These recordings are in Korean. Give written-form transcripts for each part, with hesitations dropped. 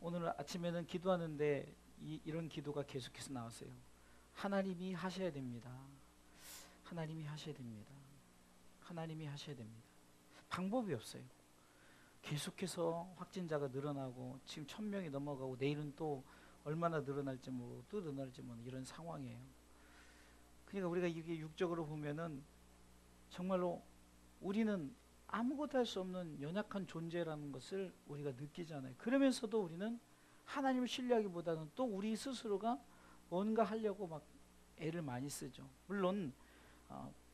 오늘 아침에는 기도하는데 이런 기도가 계속해서 나왔어요. 하나님이 하셔야 됩니다. 하나님이 하셔야 됩니다. 하나님이 하셔야 됩니다. 방법이 없어요. 계속해서 확진자가 늘어나고 지금 1000명이 넘어가고 내일은 또 얼마나 늘어날지 모르고 또 늘어날지 모르는 이런 상황이에요. 그러니까 우리가 이게 육적으로 보면은 정말로 우리는 아무것도 할 수 없는 연약한 존재라는 것을 우리가 느끼잖아요. 그러면서도 우리는 하나님을 신뢰하기보다는 또 우리 스스로가 뭔가 하려고 막 애를 많이 쓰죠. 물론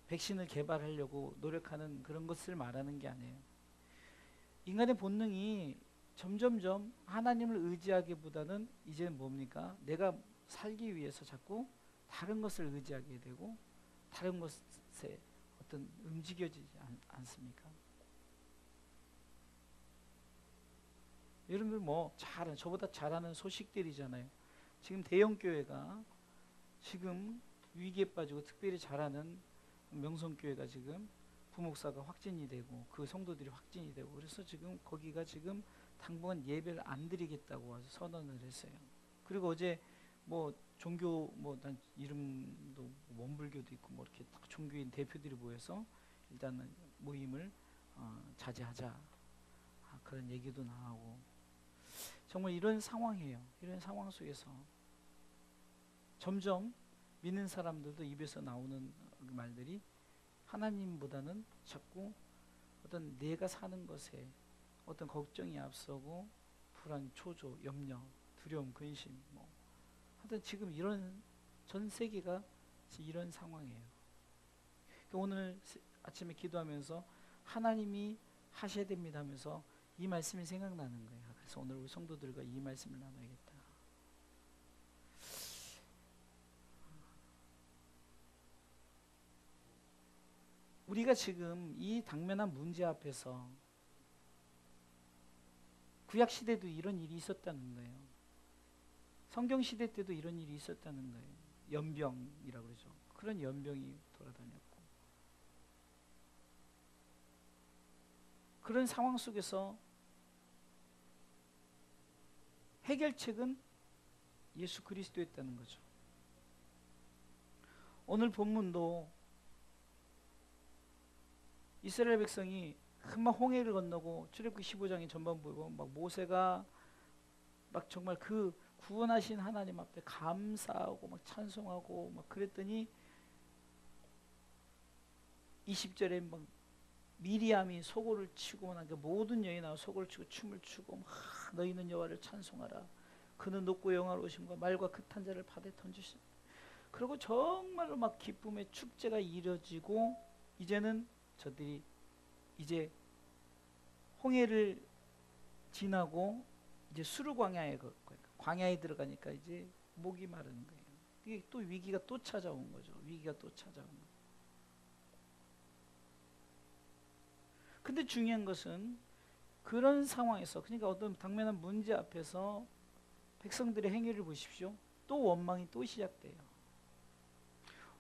백신을 개발하려고 노력하는 그런 것을 말하는 게 아니에요. 인간의 본능이 점점점 하나님을 의지하기보다는 이제는 뭡니까? 내가 살기 위해서 자꾸 다른 것을 의지하게 되고 다른 것에 어떤 움직여지지 않습니까? 여러분들 뭐 저보다 잘하는 소식들이잖아요. 지금 대형 교회가 지금 위기에 빠지고 특별히 잘하는 명성교회가 지금 부목사가 확진이 되고 그 성도들이 확진이 되고 그래서 지금 거기가 지금 당분간 예배를 안 드리겠다고 와서 선언을 했어요. 그리고 어제 뭐 종교 뭐 난 이름도 원불교도 있고 뭐 이렇게 종교인 대표들이 모여서 일단은 모임을 자제하자 그런 얘기도 나오고 정말 이런 상황이에요. 이런 상황 속에서 점점 믿는 사람들도 입에서 나오는 말들이 하나님보다는 자꾸 어떤 내가 사는 것에 어떤 걱정이 앞서고 불안, 초조, 염려, 두려움, 근심 뭐 하여튼 지금 이런 전 세계가 이런 상황이에요. 오늘 아침에 기도하면서 하나님이 하셔야 됩니다 하면서 이 말씀이 생각나는 거예요. 그래서 오늘 우리 성도들과 이 말씀을 나눠야겠다. 우리가 지금 이 당면한 문제 앞에서 구약 시대도 이런 일이 있었다는 거예요. 성경 시대 때도 이런 일이 있었다는 거예요. 연병이라고 그러죠. 그런 연병이 돌아다녔고 그런 상황 속에서 해결책은 예수 그리스도였다는 거죠. 오늘 본문도 이스라엘 백성이 금방 홍해를 건너고 출애굽기 15장의 전반부고 막 모세가 막 정말 그 구원하신 하나님 앞에 감사하고 막 찬송하고 막 그랬더니 20절에 막 미리암이 소고를 치고 그 모든 여인이 나와 소고를 치고 춤을 추고 막 너희는 여호와를 찬송하라 그는 높고 영화로우심과 말과 극한 자를 바다에 던지신 그리고 정말로 막 기쁨의 축제가 이뤄지고 이제는 저들이 이제 홍해를 지나고 이제 수르 광야에 광야에 들어가니까 이제 목이 마르는 거예요. 이게 또 위기가 또 찾아온 거죠. 위기가 또 찾아온 거예요. 근데 중요한 것은 그런 상황에서 그러니까 어떤 당면한 문제 앞에서 백성들의 행위를 보십시오. 또 원망이 또 시작돼요.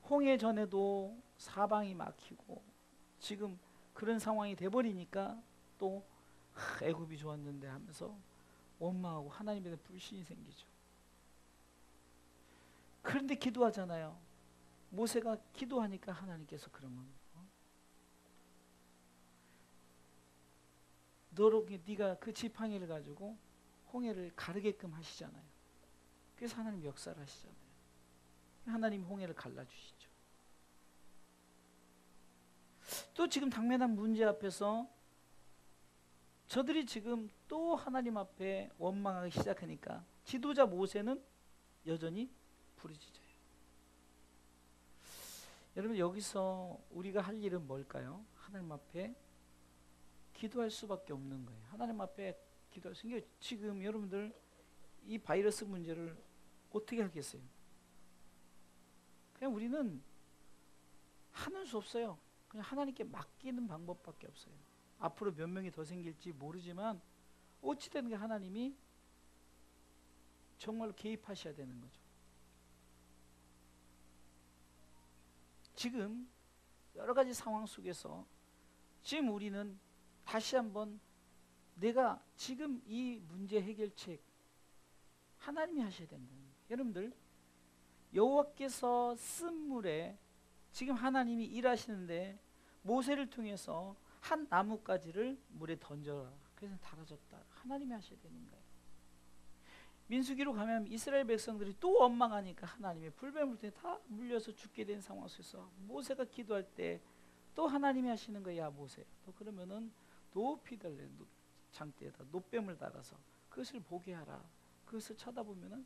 홍해 전에도 사방이 막히고 지금 그런 상황이 돼버리니까 또 애굽이 좋았는데 하면서 원망하고 하나님에 대한 불신이 생기죠. 그런데 기도하잖아요. 모세가 기도하니까 하나님께서 그러면 너로 네가 그 지팡이를 가지고 홍해를 가르게끔 하시잖아요. 그래서 하나님 역사를 하시잖아요. 하나님 홍해를 갈라주시죠. 또 지금 당면한 문제 앞에서 저들이 지금 또 하나님 앞에 원망하기 시작하니까 지도자 모세는 여전히 부르짖어요. 여러분 여기서 우리가 할 일은 뭘까요? 하나님 앞에 기도할 수밖에 없는 거예요. 하나님 앞에 기도할 수 있는 게 지금 여러분들 이 바이러스 문제를 어떻게 하겠어요? 그냥 우리는 하는 수 없어요. 그냥 하나님께 맡기는 방법밖에 없어요. 앞으로 몇 명이 더 생길지 모르지만 어찌되는 게 하나님이 정말로 개입하셔야 되는 거죠. 지금 여러 가지 상황 속에서 지금 우리는 다시 한번 내가 지금 이 문제 해결책 하나님이 하셔야 된다는 거예요. 여러분들, 여호와께서 쓴 물에 지금 하나님이 일하시는데 모세를 통해서 한 나뭇가지를 물에 던져라. 그래서 달아졌다. 하나님이 하셔야 되는 거예요. 민수기로 가면 이스라엘 백성들이 또 원망하니까 하나님이 불뱀을 통해 다 물려서 죽게 된 상황 속에서 모세가 기도할 때 또 하나님이 하시는 거야. 모세, 또 그러면은 높이 달래 장대에다 노뱀을 달아서 그것을 보게 하라. 그것을 쳐다보면은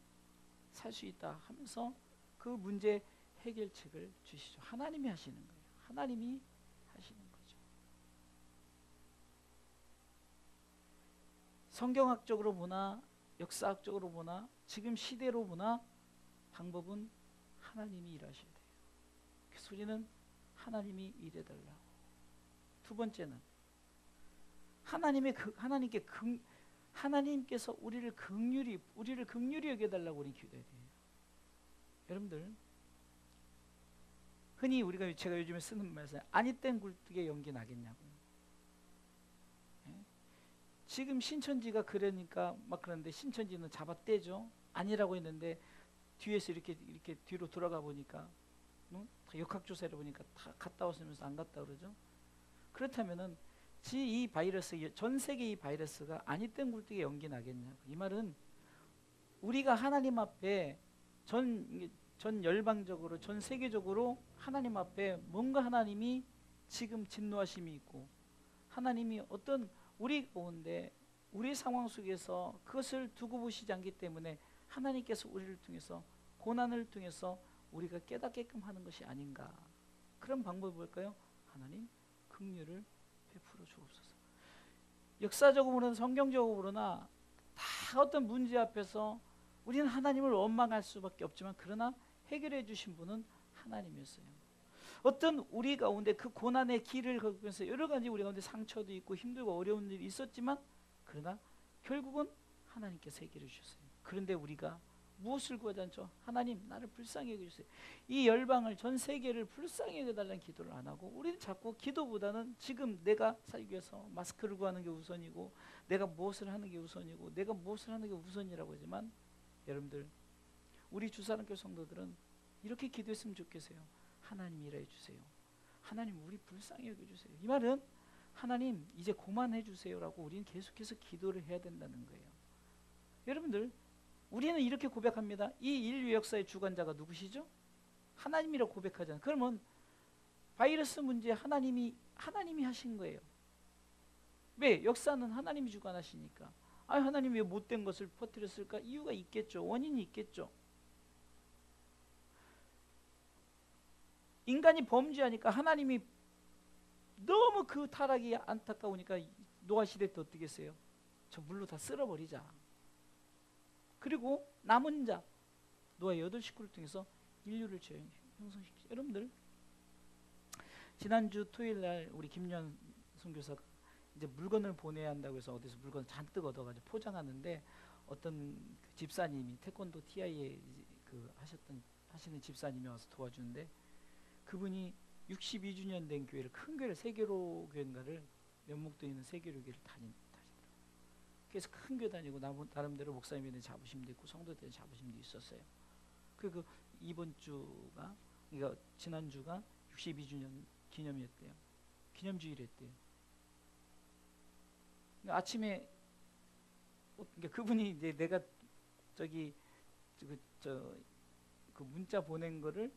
살 수 있다 하면서 그 문제 해결책을 주시죠. 하나님이 하시는 거예요. 하나님이 하시는 거죠. 성경학적으로 보나 역사학적으로 보나 지금 시대로 보나 방법은 하나님이 일하셔야 돼요. 그래서 우리는 하나님이 일해달라고. 두 번째는 하나님께서 우리를 긍휼히 여겨달라고 우리는 기도해야 돼요. 여러분들, 흔히 제가 요즘에 쓰는 말씀, 아니 땐 굴뚝에 연기 나겠냐고요. 예? 지금 신천지가 그러니까 막 그러는데 신천지는 잡아떼죠. 아니라고 했는데 뒤에서 이렇게 뒤로 돌아가 보니까 역학조사를 보니까 다 갔다 왔으면서 안 갔다 그러죠. 그렇다면은 이 바이러스, 전 세계 이 바이러스가 아니 땐 굴뚝에 연기 나겠냐고. 이 말은 우리가 하나님 앞에 전 열방적으로 전 세계적으로 하나님 앞에 뭔가 하나님이 지금 진노하심이 있고 하나님이 어떤 우리 가운데 우리 상황 속에서 그것을 두고 보시지 않기 때문에 하나님께서 우리를 통해서 고난을 통해서 우리가 깨닫게끔 하는 것이 아닌가. 그런 방법이 뭘까요? 하나님 긍휼을 베풀어 주옵소서. 역사적으로나 성경적으로나 다 어떤 문제 앞에서 우리는 하나님을 원망할 수밖에 없지만 그러나 해결해 주신 분은 하나님이었어요. 어떤 우리 가운데 그 고난의 길을 걸으면서 여러 가지 우리 가운데 상처도 있고 힘들고 어려운 일이 있었지만 그러나 결국은 하나님께서 해결해 주셨어요. 그런데 우리가 무엇을 구하지 않죠? 하나님 나를 불쌍히 여겨주세요. 이 열방을 전 세계를 불쌍히 여겨달라는 기도를 안 하고 우리는 자꾸 기도보다는 지금 내가 살기 위해서 마스크를 구하는 게 우선이고 내가 무엇을 하는 게 우선이고 내가 무엇을 하는 게 우선이라고 하지만 여러분들, 우리 주사랑교회 성도들은 이렇게 기도했으면 좋겠어요. 하나님 일해 주세요. 하나님 우리 불쌍히 여겨주세요. 이 말은 하나님 이제 그만해 주세요라고 우리는 계속해서 기도를 해야 된다는 거예요. 여러분들, 우리는 이렇게 고백합니다. 이 인류 역사의 주관자가 누구시죠? 하나님이라고 고백하잖아요. 그러면 바이러스 문제 하나님이 하신 거예요. 왜? 역사는 하나님이 주관하시니까. 하나님이 왜 못된 것을 퍼뜨렸을까? 이유가 있겠죠. 원인이 있겠죠. 인간이 범죄하니까 하나님이 너무 그 타락이 안타까우니까 노아 시대 때 어떻게 했어요? 저 물로 다 쓸어버리자. 그리고 남은 자 노아의 8식구를 통해서 인류를 형성시키죠. 여러분들, 지난주 토요일날 우리 김연 선교사가 이제 물건을 보내야 한다고 해서 어디서 물건을 잔뜩 얻어가지고 포장하는데 어떤 그 집사님이 태권도 TI에 하시는 집사님이 와서 도와주는데 그분이 62주년 된 교회를, 큰 교회를, 세계로 교회인가를, 면목도 있는 세계로 교회를 다니더라고요. 그래서 큰 교회 다니고 나름대로 목사님에 대한 자부심도 있고 성도에 대한 자부심도 있었어요. 그리고 이번 주가, 그러니까 지난주가 62주년 기념이었대요. 기념주일이었대요. 그러니까 아침에 그러니까 그분이 이제 내가 그 문자 보낸 거를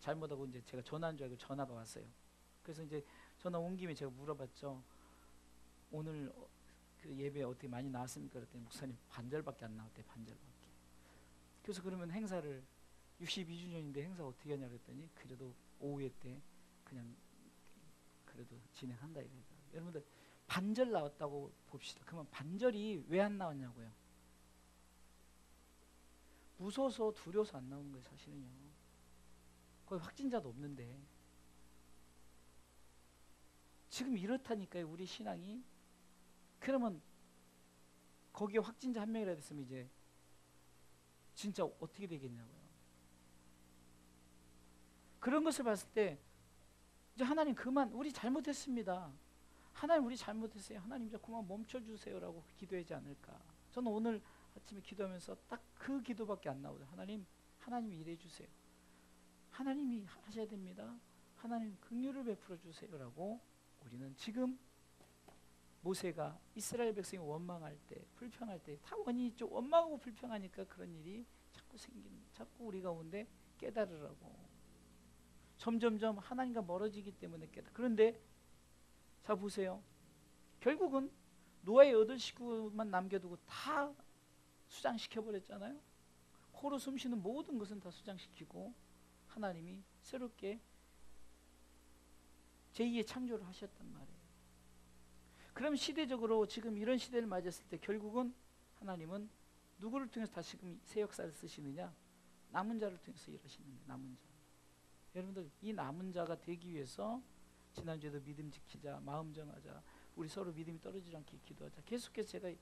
잘못하고 이제 제가 전화한 줄 알고 전화가 왔어요. 그래서 이제 전화 온 김에 제가 물어봤죠. 오늘 그 예배 어떻게 많이 나왔습니까? 그랬더니 목사님 반절밖에 안 나왔대. 반절밖에. 그래서 그러면 행사를 62주년인데 행사 어떻게 하냐 그랬더니 그래도 오후에 때 그냥 그래도 진행한다 이래요. 여러분들, 반절 나왔다고 봅시다. 그러면 반절이 왜 안 나왔냐고요? 무서워서 두려워서 안 나오는 거예요. 사실은요. 거기 확진자도 없는데. 지금 이렇다니까요. 우리 신앙이. 그러면 거기에 확진자 한 명이라도 있으면 이제 진짜 어떻게 되겠냐고요. 그런 것을 봤을 때 이제 하나님 그만, 우리 잘못했습니다. 하나님 우리 잘못했어요. 하나님 이제 그만 멈춰주세요라고 기도하지 않을까. 저는 오늘 아침에 기도하면서 딱 그 기도밖에 안 나오죠. 하나님이 일해 주세요. 하나님이 하셔야 됩니다. 하나님 긍휼을 베풀어 주세요라고 우리는 지금 모세가 이스라엘 백성이 원망할 때, 불평할 때, 다 원인이 있죠. 원망하고 불평하니까 그런 일이 자꾸 우리 가운데 깨달으라고. 점점점 하나님과 멀어지기 때문에 그런데 자 보세요. 결국은 노아의 8식구만 남겨두고 다 수장시켜 버렸잖아요. 코로 숨쉬는 모든 것은 다 수장시키고 하나님이 새롭게 제2의 창조를 하셨단 말이에요. 그럼 시대적으로 지금 이런 시대를 맞았을 때 결국은 하나님은 누구를 통해서 다시금 새 역사를 쓰시느냐? 남은 자를 통해서 일하시는 거예요. 남은 자. 여러분들 이 남은 자가 되기 위해서 지난주에도 믿음 지키자, 마음 정하자, 우리 서로 믿음이 떨어지지 않게 기도하자. 계속해서 제가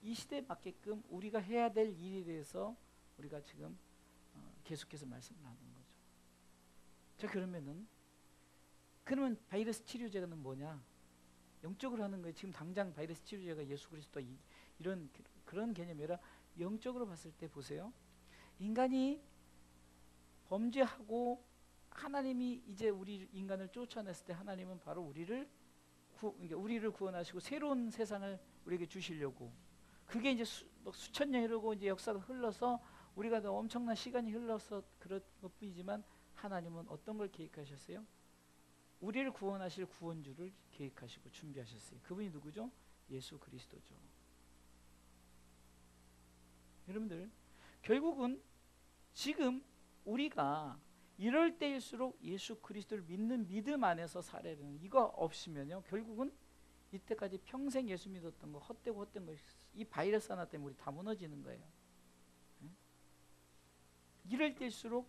이 시대에 맞게끔 우리가 해야 될 일에 대해서 우리가 지금 계속해서 말씀을 하는 거죠. 자 그러면 바이러스 치료제는 뭐냐? 영적으로 하는 거예요. 지금 당장 바이러스 치료제가 예수 그리스도 이런 그런 개념이 아니라 영적으로 봤을 때 보세요. 인간이 범죄하고 하나님이 이제 우리 인간을 쫓아냈을 때 하나님은 바로 우리를 구원하시고 새로운 세상을 우리에게 주시려고 그게 이제 수천 년 흐르고 이제 역사가 흘러서 우리가 더 엄청난 시간이 흘러서 그런 것뿐이지만 하나님은 어떤 걸 계획하셨어요? 우리를 구원하실 구원주를 계획하시고 준비하셨어요. 그분이 누구죠? 예수 그리스도죠. 여러분들 결국은 지금 우리가 이럴 때일수록 예수 그리스도를 믿는 믿음 안에서 살아야 되는 이거 없으면요 결국은 이때까지 평생 예수 믿었던 거 헛되고 헛된 거 이 바이러스 하나 때문에 우리 다 무너지는 거예요. 이럴 때일수록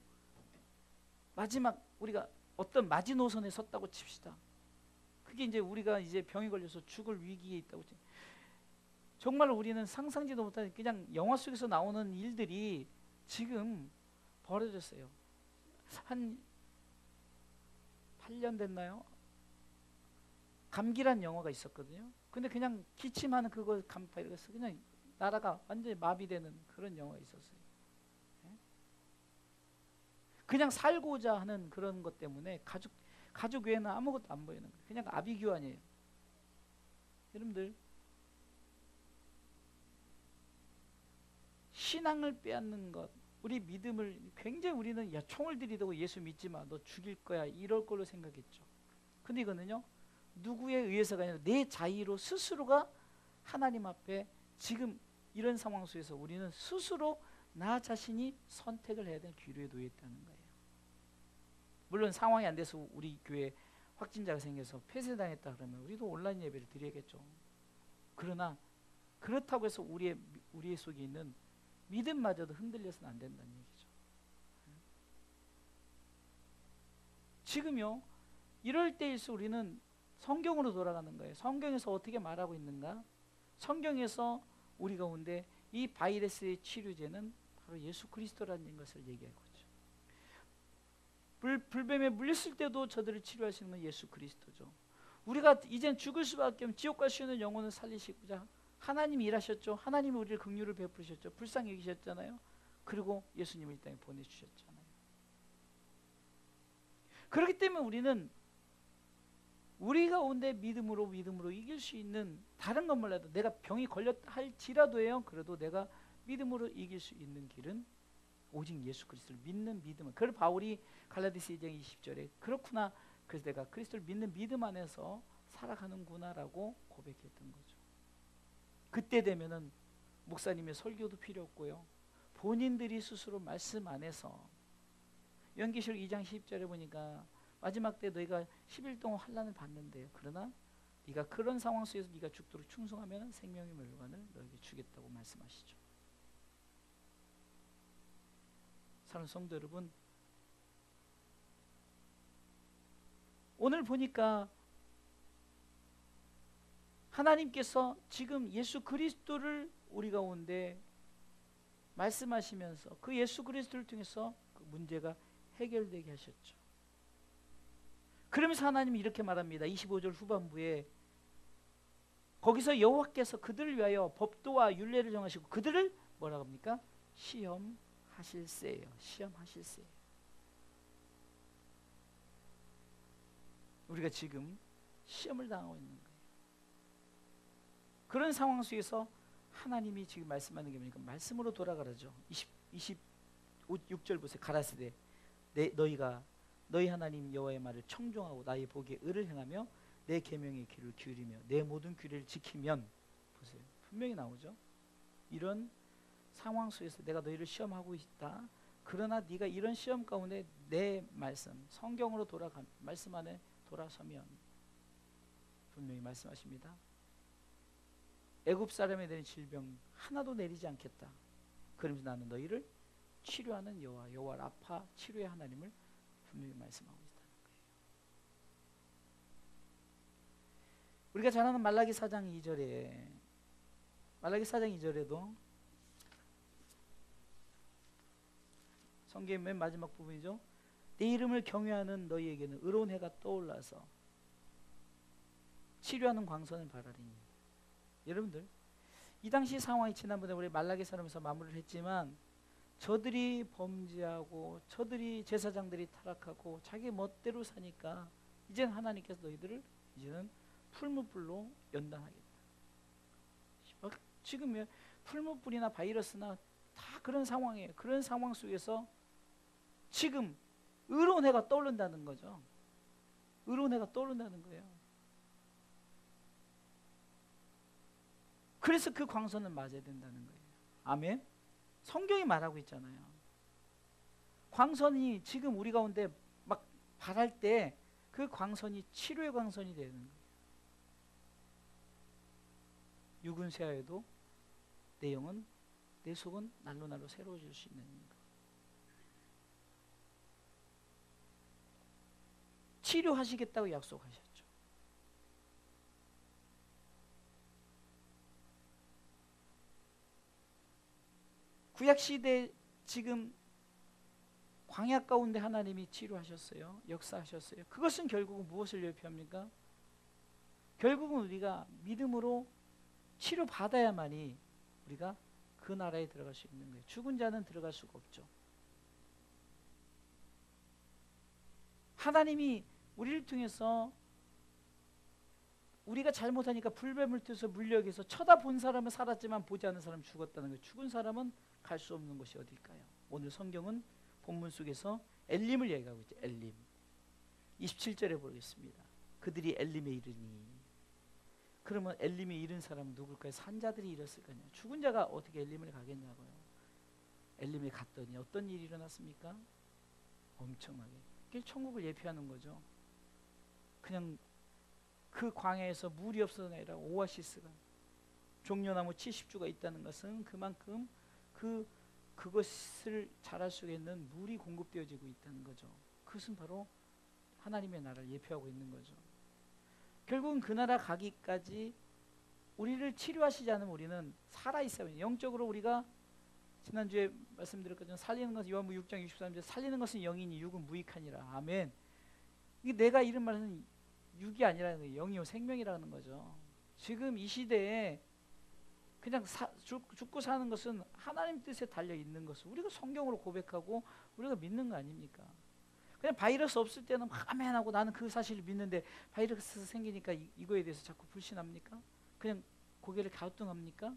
마지막 우리가 어떤 마지노선에 섰다고 칩시다. 그게 이제 우리가 이제 병이 걸려서 죽을 위기에 있다고 정말 우리는 상상지도 못하는 그냥 영화 속에서 나오는 일들이 지금 벌어졌어요. 한 8년 됐나요? 감기란 영화가 있었거든요. 근데 그냥 기침하는 그거 바이러스 그냥 나라가 완전히 마비되는 그런 영화가 있었어요. 그냥 살고자 하는 그런 것 때문에 가족 외에는 아무것도 안 보이는 거예요. 그냥 아비규환이에요. 여러분들 신앙을 빼앗는 것, 우리 믿음을 굉장히 우리는 야 총을 들이대고 예수 믿지 마, 너 죽일 거야 이럴 걸로 생각했죠. 근데 이거는요 누구에 의해서가 아니라 내 자의로 스스로가 하나님 앞에 지금 이런 상황 속에서 우리는 스스로 나 자신이 선택을 해야 되는 기로에 놓여 있다는 거예요. 물론 상황이 안 돼서 우리 교회 확진자가 생겨서 폐쇄당했다 그러면 우리도 온라인 예배를 드려야겠죠. 그러나 그렇다고 해서 우리의 속에 있는 믿음마저도 흔들려서는 안 된다는 얘기죠. 지금요 이럴 때일수록 우리는 성경으로 돌아가는 거예요. 성경에서 어떻게 말하고 있는가? 성경에서 우리 가운데 이 바이러스의 치료제는 바로 예수 그리스도라는 것을 얘기하고 있죠. 불뱀에 물렸을 때도 저들을 치료하시는 건 예수 그리스도죠. 우리가 이젠 죽을 수밖에 없는 지옥 갈 수 있는 영혼을 살리시고자 하나님이 일하셨죠. 하나님이 우리를 긍휼을 베푸셨죠. 불쌍히 여기셨잖아요. 그리고 예수님을 이 땅에 보내주셨잖아요. 그렇기 때문에 우리는 우리 가운데 믿음으로 이길 수 있는 다른 것 몰라도 내가 병이 걸렸다 할지라도요. 그래도 내가 믿음으로 이길 수 있는 길은 오직 예수 그리스도를 믿는 믿음. 그걸 바울이 갈라디아서 2장 20절에 그렇구나. 그래서 내가 그리스도를 믿는 믿음 안에서 살아가는구나라고 고백했던 거죠. 그때 되면은 목사님의 설교도 필요 없고요. 본인들이 스스로 말씀 안에서 연기시록 2장 10절에 보니까 마지막 때 너희가 10일 동안 환난을 받는데요. 그러나 네가 그런 상황 속에서 네가 죽도록 충성하면 생명의 멸관을 너에게 주겠다고 말씀하시죠. 사랑하는 성도 여러분, 오늘 보니까 하나님께서 지금 예수 그리스도를 우리 가운데 말씀하시면서 그 예수 그리스도를 통해서 그 문제가 해결되게 하셨죠. 그러면서 하나님이 이렇게 말합니다. 25절 후반부에 거기서 여호와께서 그들을 위하여 법도와 율례를 정하시고 그들을 뭐라고 합니까? 시험하실세예요. 시험하실세. 우리가 지금 시험을 당하고 있는 거예요. 그런 상황 속에서 하나님이 지금 말씀하는 게 뭐니까 말씀으로 돌아가라죠. 26절 보세요. 가라사대 너희가 너희 하나님 여호와의 말을 청종하고 나의 보기에 의를 행하며 내 계명의 귀를 기울이며 내 모든 규례를 지키면, 보세요. 분명히 나오죠. 이런 상황 속에서 내가 너희를 시험하고 있다. 그러나 네가 이런 시험 가운데 내 말씀, 성경으로 돌아가 말씀 안에 돌아서면 분명히 말씀하십니다. 애굽 사람에 대한 질병 하나도 내리지 않겠다. 그러면서 나는 너희를 치료하는 여호와 라파, 치료의 하나님을 분명히 말씀하고 있다는 거예요. 우리가 잘 아는 말라기 4장 2절에도 성경의 맨 마지막 부분이죠. 내 이름을 경외하는 너희에게는 의로운 해가 떠올라서 치료하는 광선을 바라리니. 여러분들, 이 당시 상황이 지난번에 우리 말라기 사람에서 마무리를 했지만 저들이 범죄하고 저들이 제사장들이 타락하고 자기 멋대로 사니까 이제는 하나님께서 너희들을 이제는 풀무불로 연단하겠다. 지금 풀무불이나 바이러스나 다 그런 상황이에요. 그런 상황 속에서 지금 의로운 해가 떠오른다는 거죠. 의로운 해가 떠오른다는 거예요. 그래서 그 광선을 맞아야 된다는 거예요. 아멘. 성경이 말하고 있잖아요. 광선이 지금 우리 가운데 막 발할 때 그 광선이 치료의 광선이 되는 거예요. 육은 쇠하여도 내 영은 내 속은 날로 날로 새로워질 수 있는 것. 치료하시겠다고 약속하셨죠. 구약시대 지금 광야 가운데 하나님이 치료하셨어요. 역사하셨어요. 그것은 결국은 무엇을 예표합니까? 결국은 우리가 믿음으로 치료받아야만이 우리가 그 나라에 들어갈 수 있는 거예요. 죽은 자는 들어갈 수가 없죠. 하나님이 우리를 통해서 우리가 잘못하니까 불뱀을 통해서 물려서 쳐다본 사람은 살았지만 보지 않은 사람은 죽었다는 거예요. 죽은 사람은 갈 수 없는 곳이 어딜까요? 오늘 성경은 본문 속에서 엘림을 얘기하고 있죠. 엘림. 27절에 보겠습니다. 그들이 엘림에 이르니. 그러면 엘림에 이른 사람은 누굴까요? 산자들이 이뤘을 거냐. 죽은 자가 어떻게 엘림을 가겠냐고요. 엘림에 갔더니 어떤 일이 일어났습니까? 엄청나게. 그게 천국을 예표하는 거죠. 그냥 그 광야에서 물이 없어서 아니라 오아시스가, 종려나무 70주가 있다는 것은 그만큼 그것을 자랄 수 있는 물이 공급되어지고 있다는 거죠. 그것은 바로 하나님의 나라를 예표하고 있는 거죠. 결국은 그 나라 가기까지 우리를 치료하시지 않으면 우리는 살아있어야 해요. 영적으로 우리가 지난주에 말씀드렸거든요. 살리는 것은 요한복음 6장 63절 살리는 것은 영이니 육은 무익하니라. 아멘. 이게 내가 이런 말은 육이 아니라는 거예요. 영이요 생명이라는 거죠. 지금 이 시대에 그냥 죽고 사는 것은 하나님 뜻에 달려 있는 것을 우리가 성경으로 고백하고 우리가 믿는 거 아닙니까? 그냥 바이러스 없을 때는 아멘하고 나는 그 사실을 믿는데 바이러스 생기니까 이거에 대해서 자꾸 불신합니까? 그냥 고개를 갸우뚱합니까?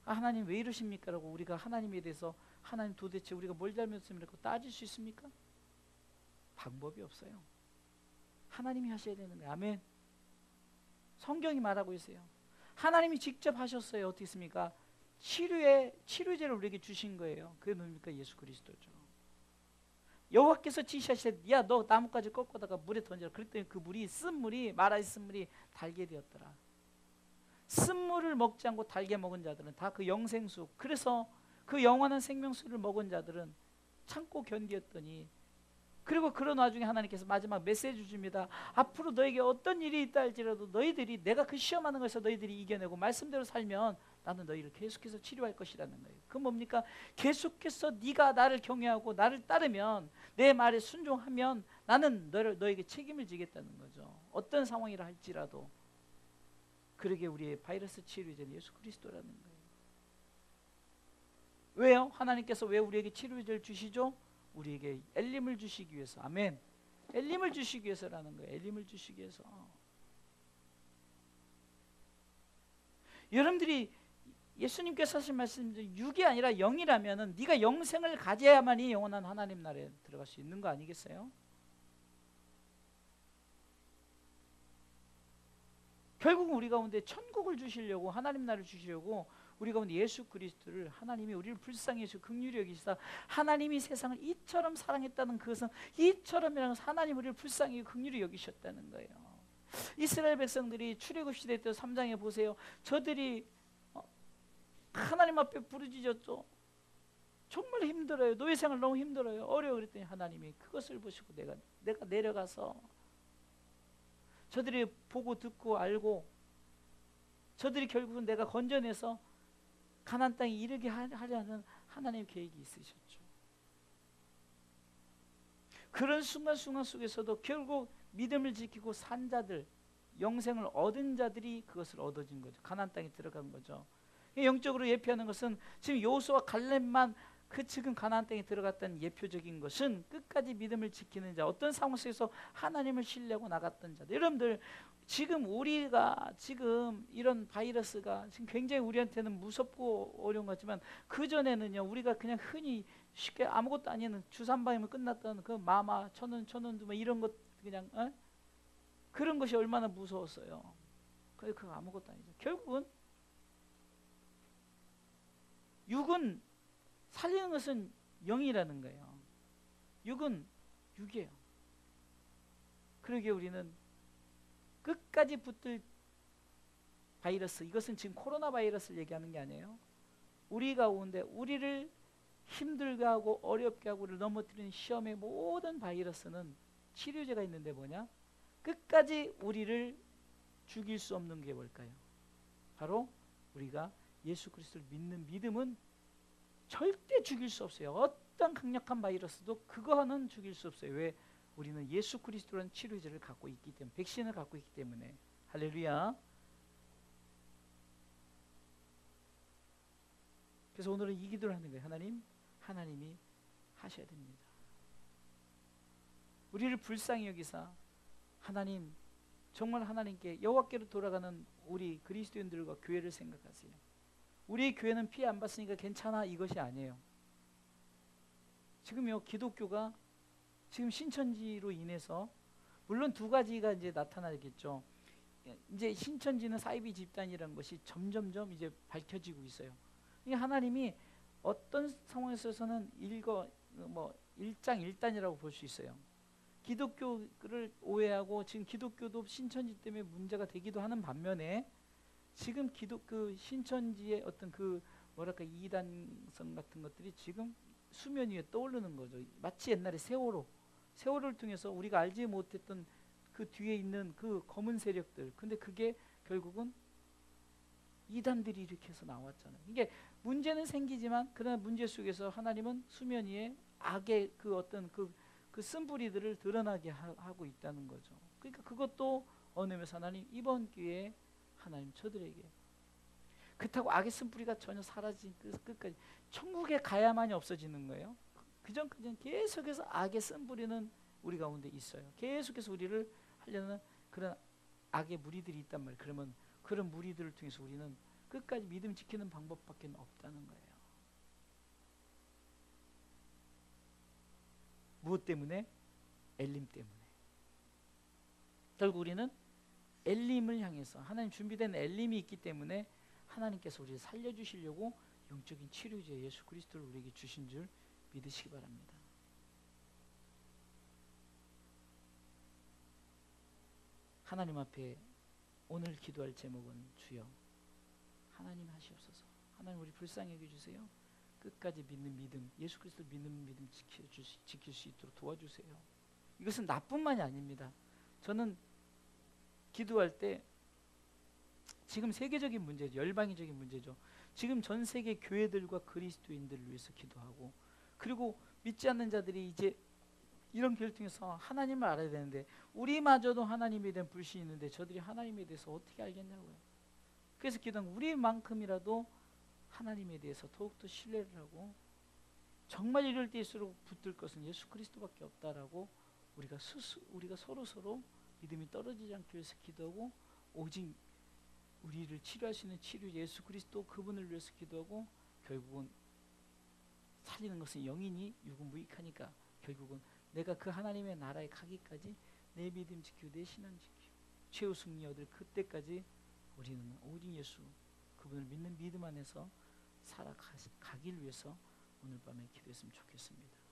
아, 하나님 왜 이러십니까? 라고 우리가 하나님에 대해서 하나님 도대체 우리가 뭘 잘못했습니까? 따질 수 있습니까? 방법이 없어요. 하나님이 하셔야 되는 거예요. 아멘. 성경이 말하고 있어요. 하나님이 직접 하셨어요. 어떻게 했습니까? 치료제를 우리에게 주신 거예요. 그게 뭡니까? 예수 그리스도죠. 여호와께서 지시하시되 야 너 나뭇가지 꺾어다가 물에 던져라. 그랬더니 그 물이 쓴물이 마라의 쓴물이 달게 되었더라. 쓴물을 먹지 않고 달게 먹은 자들은 다 그 영생수, 그래서 그 영원한 생명수를 먹은 자들은 참고 견디었더니, 그리고 그런 와중에 하나님께서 마지막 메시지 줍니다. 앞으로 너에게 어떤 일이 있다 할지라도 너희들이 내가 그 시험하는 것에서 너희들이 이겨내고 말씀대로 살면 나는 너희를 계속해서 치료할 것이라는 거예요. 그 뭡니까? 계속해서 네가 나를 경외하고 나를 따르면, 내 말에 순종하면 나는 너에게 책임을 지겠다는 거죠. 어떤 상황이라 할지라도. 그러게 우리의 바이러스 치료제는 예수 그리스도라는 거예요. 왜요? 하나님께서 왜 우리에게 치료제를 주시죠? 우리에게 엘림을 주시기 위해서. 아멘. 엘림을 주시기 위해서라는 거예요. 엘림을 주시기 위해서. 여러분들이 예수님께서 하신 말씀, 육이 아니라 영이라면은 네가 영생을 가져야만이 영원한 하나님 나라에 들어갈 수 있는 거 아니겠어요? 결국 우리 가운데 천국을 주시려고, 하나님 나라를 주시려고 우리 가운데 예수 그리스도를, 하나님이 우리를 불쌍히 여기시고 긍휼히 여기시다, 하나님이 세상을 이처럼 사랑했다는 그것은 이처럼이라는 것은 하나님 우리를 불쌍히 긍휼히 여기셨다는 거예요. 이스라엘 백성들이 출애굽 시대 때 3장에 보세요. 저들이 하나님 앞에 부르짖었죠. 정말 힘들어요. 노예 생활 너무 힘들어요. 어려워. 그랬더니 하나님이 그것을 보시고 내가 내려가서 저들이 보고 듣고 알고 저들이 결국은 내가 건져내서 가나안 땅에 이르게 하려는 하나님의 계획이 있으셨죠. 그런 순간순간 속에서도 결국 믿음을 지키고 산 자들, 영생을 얻은 자들이 그것을 얻어진 거죠. 가나안 땅에 들어간 거죠. 영적으로 예표하는 것은 지금 여호수아 갈렙만 그 지금 가나안 땅에 들어갔다는 예표적인 것은 끝까지 믿음을 지키는 자, 어떤 상황 속에서 하나님을 신뢰하고 나갔던 자들. 여러분들 지금 우리가 지금 이런 바이러스가 지금 굉장히 우리한테는 무섭고 어려운 것 같지만 그전에는요 우리가 그냥 흔히 쉽게 아무것도 아닌 주사한방이면 끝났던 그 마마, 천연두 뭐 이런 것 그냥 그런 것이 얼마나 무서웠어요. 그거 아무것도 아니죠. 결국은 육은 살리는 것은 영이라는 거예요. 육은 육이에요. 그러기에 우리는 끝까지 붙들 바이러스, 이것은 지금 코로나 바이러스를 얘기하는 게 아니에요. 우리 가운데 우리를 힘들게 하고 어렵게 하고 우리를 넘어뜨리는 시험의 모든 바이러스는 치료제가 있는데 뭐냐? 끝까지 우리를 죽일 수 없는 게 뭘까요? 바로 우리가 예수 그리스도를 믿는 믿음은 절대 죽일 수 없어요. 어떤 강력한 바이러스도 그거는 죽일 수 없어요. 왜? 우리는 예수 그리스도라는 치료제를 갖고 있기 때문에, 백신을 갖고 있기 때문에. 할렐루야. 그래서 오늘은 이 기도를 하는 거예요. 하나님이 하셔야 됩니다. 우리를 불쌍히 여기사 하나님, 정말 하나님께 여호와께로 돌아가는 우리 그리스도인들과 교회를 생각하세요. 우리 교회는 피해 안 봤으니까 괜찮아, 이것이 아니에요. 지금요 기독교가 지금 신천지로 인해서 물론 두 가지가 이제 나타나겠죠. 이제 신천지는 사이비 집단이라는 것이 점점점 이제 밝혀지고 있어요. 이 하나님이 어떤 상황에서는 일장일단이라고 볼 수 있어요. 기독교를 오해하고 지금 기독교도 신천지 때문에 문제가 되기도 하는 반면에 지금 기독교 신천지의 어떤 그 뭐랄까 이단성 같은 것들이 지금 수면 위에 떠오르는 거죠. 마치 옛날에 세월호를 통해서 우리가 알지 못했던 그 뒤에 있는 그 검은 세력들. 근데 그게 결국은 이단들이 이렇게 해서 나왔잖아요. 이게 문제는 생기지만 그러나 문제 속에서 하나님은 수면 위에 악의 그 어떤 그 쓴뿌리들을 드러나게 하고 있다는 거죠. 그러니까 그것도 어느 면에서 하나님 이번 기회에 하나님 저들에게 그렇다고 악의 쓴뿌리가 전혀 사라진 끝까지 천국에 가야만이 없어지는 거예요. 그 전까지는 계속해서 악의 쓴뿌리는 우리 가운데 있어요. 계속해서 우리를 하려는 그런 악의 무리들이 있단 말이에요. 그러면 그런 무리들을 통해서 우리는 끝까지 믿음 지키는 방법밖에 없다는 거예요. 무엇 때문에? 엘림 때문에. 결국 우리는 엘림을 향해서 하나님 준비된 엘림이 있기 때문에 하나님께서 우리를 살려주시려고 영적인 치료제 예수 그리스도를 우리에게 주신 줄 믿으시기 바랍니다. 하나님 앞에 오늘 기도할 제목은 주여 하나님 하시옵소서. 하나님 우리 불쌍히 여겨주세요. 끝까지 믿는 믿음, 예수 그리스도 믿는 믿음 지킬 수 있도록 도와주세요. 이것은 나뿐만이 아닙니다. 저는 기도할 때 지금 세계적인 문제죠. 열방이적인 문제죠. 지금 전 세계 교회들과 그리스도인들을 위해서 기도하고 그리고 믿지 않는 자들이 이제 이런 기회를 통해서 하나님을 알아야 되는데 우리마저도 하나님에 대한 불신이 있는데 저들이 하나님에 대해서 어떻게 알겠냐고요. 그래서 기도한 우리만큼이라도 하나님에 대해서 더욱더 신뢰를 하고 정말 이럴 때일수록 붙들 것은 예수 그리스도밖에 없다라고 우리가 서로 믿음이 떨어지지 않기 위해서 기도하고 오직 우리를 치료할 수 있는 치료 예수 그리스도 그분을 위해서 기도하고 결국은 살리는 것은 영이니 육은 무익하니까 결국은 내가 그 하나님의 나라에 가기까지 내 믿음 지키고 내 신앙 지키고 최후 승리 얻을 그때까지 우리는 오직 예수 그분을 믿는 믿음 안에서 살아가길 위해서 오늘 밤에 기도했으면 좋겠습니다.